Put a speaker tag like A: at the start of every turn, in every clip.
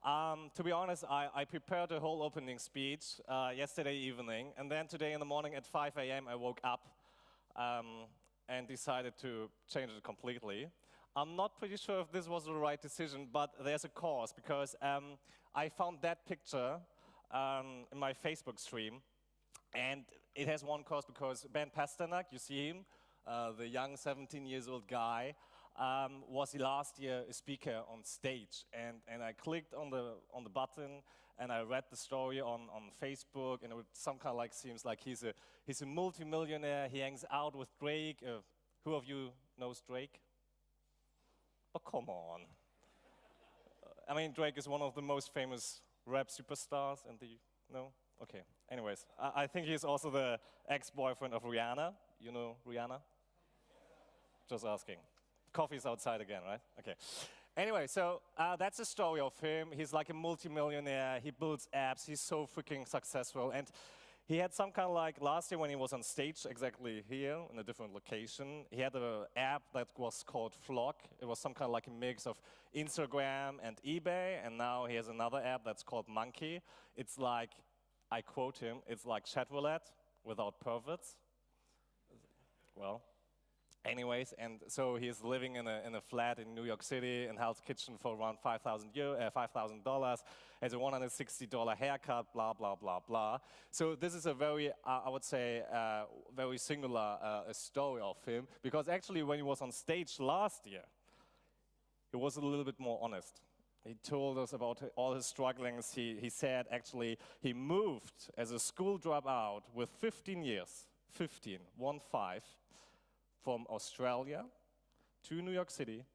A: To be honest, I prepared a whole opening speech yesterday evening, and then today in the morning at 5 a.m. I woke up and decided to change it completely. I'm not pretty sure if this was the right decision, but there's a cause, because I found that picture in my Facebook stream, and it has one cause because Ben Pasternak, you see him, the young 17-year-old guy, was last year a speaker on stage, and I clicked on the button and I read the story on Facebook, and it some kind of like seems like he's a multi-millionaire. He hangs out with Drake. Who of you knows Drake? Oh, come on. I mean, Drake is one of the most famous rap superstars, and no? Okay, anyways, I think he's also the ex-boyfriend of Rihanna. You know Rihanna? Just asking. Coffee's outside again, right? Okay. Anyway, so that's the story of him. He's like a multi-millionaire. He builds apps. He's so freaking successful. And he had some kind of like, last year when he was on stage, exactly here, in a different location, he had an app that was called Vlog. It was some kind of like a mix of Instagram and eBay. And now he has another app that's called Monkey. It's like, I quote him, it's like chat roulette without perverts. Well. Anyways, and so he's living in a flat in New York City in Hell's Kitchen for around $5,000, has a $160 haircut, blah, blah, blah, blah. So this is a very, I would say, very singular story of him, because actually when he was on stage last year, he was a little bit more honest. He told us about all his strugglings. He said actually he moved as a school dropout with 15 years, 15, 1-5, from Australia to New York City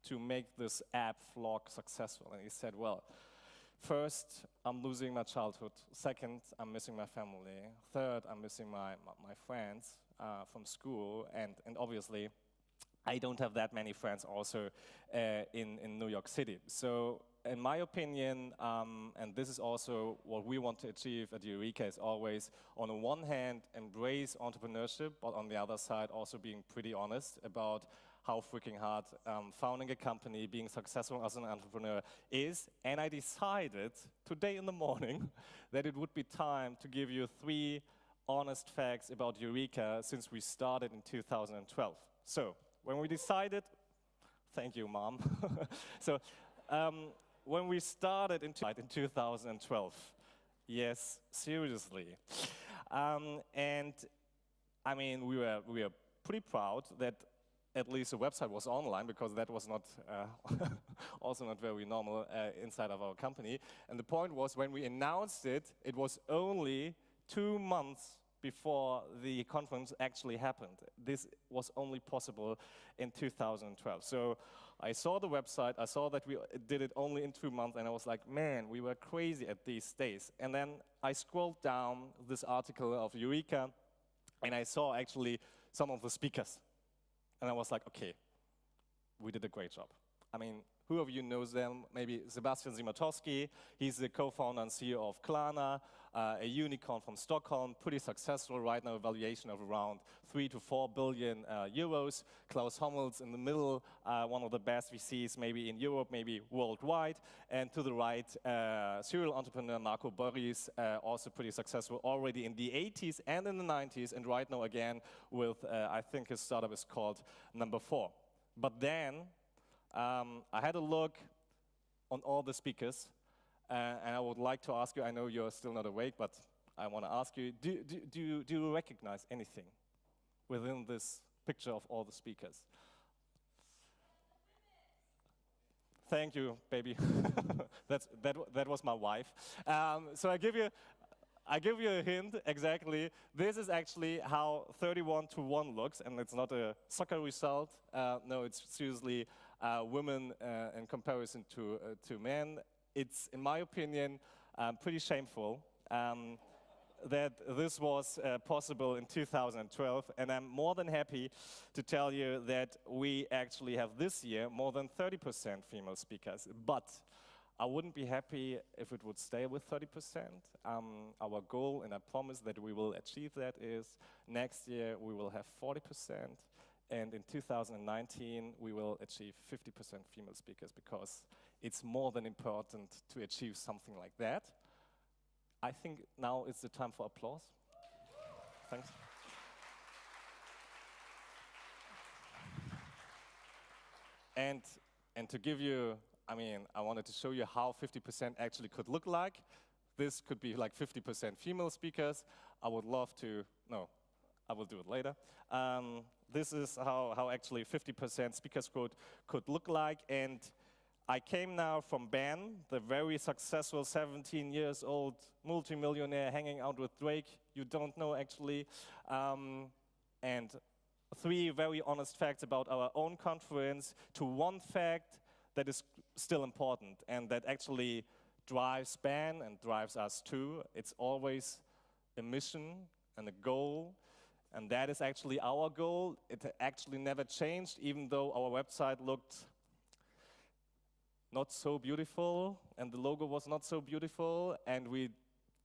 A: to make this app Vlog successful. And he said, well, first, I'm losing my childhood. Second, I'm missing my family. Third, I'm missing my friends from school. And obviously, I don't have that many friends also in New York City. So in my opinion, and this is also what we want to achieve at Eureka, is always, on the one hand, embrace entrepreneurship, but on the other side, also being pretty honest about how freaking hard founding a company, being successful as an entrepreneur is. And I decided today in the morning that it would be time to give you 3 honest facts about Eureka since we started in 2012. So, when we decided, thank you, Mom. So, when we started in 2012, yes, seriously, and I mean we were pretty proud that at least the website was online, because that was not also not very normal inside of our company. And the point was, when we announced it, it was only 2 months before the conference actually happened. This was only possible in 2012. So I saw the website, I saw that we did it only in 2 months, and I was like, man, we were crazy at these days. And then I scrolled down this article of Eureka, and I saw actually some of the speakers. And I was like, okay, we did a great job. I mean, who of you knows them? Maybe Sebastian Siemiatkowski. He's the co-founder and CEO of Klarna, a unicorn from Stockholm, pretty successful right now, a valuation of around 3 to 4 billion euros. Klaus Hommels in the middle, one of the best VCs maybe in Europe, maybe worldwide. And to the right, serial entrepreneur Marco Boris, also pretty successful already in the 80s and in the 90s, and right now again with, I think his startup is called Number 4. But then, I had a look on all the speakers, and I would like to ask you, I know you're still not awake, but I want to ask you, do you recognize anything within this picture of all the speakers? Thank you, baby. that was my wife. So I give you a hint, exactly. This is actually how 31-1 looks, and it's not a soccer result. No, it's seriously women in comparison to men. It's, in my opinion, pretty shameful that this was possible in 2012, and I'm more than happy to tell you that we actually have this year more than 30% female speakers. But I wouldn't be happy if it would stay with 30%. Our goal, and I promise that we will achieve that, is next year we will have 40%. And in 2019, we will achieve 50% female speakers because it's more than important to achieve something like that. I think now is the time for applause. Thanks. And to give you, I wanted to show you how 50% actually could look like. This could be like 50% female speakers. I would love to, no, I will do it later. This is how actually 50% speakers could look like. And I came now from Ben, the very successful 17 years old multimillionaire hanging out with Drake. You don't know actually. And 3 very honest facts about our own conference to one fact that is still important and that actually drives Ben and drives us too. It's always a mission and a goal, and that is actually our goal. It actually never changed, even though our website looked not so beautiful and the logo was not so beautiful and we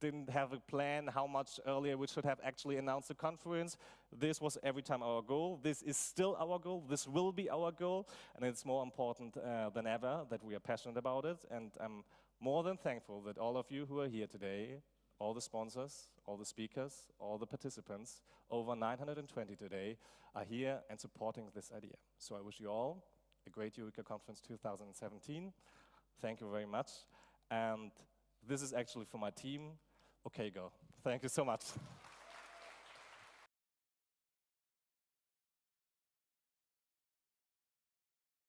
A: didn't have a plan how much earlier we should have actually announced the conference. This was every time our goal. This is still our goal. This will be our goal. And it's more important than ever that we are passionate about it. And I'm more than thankful that all of you who are here today, all the sponsors, all the speakers, all the participants, over 920 today, are here and supporting this idea. So I wish you all a great HEUREKA Conference 2017. Thank you very much. And this is actually for my team. Okay, go. Thank you so much.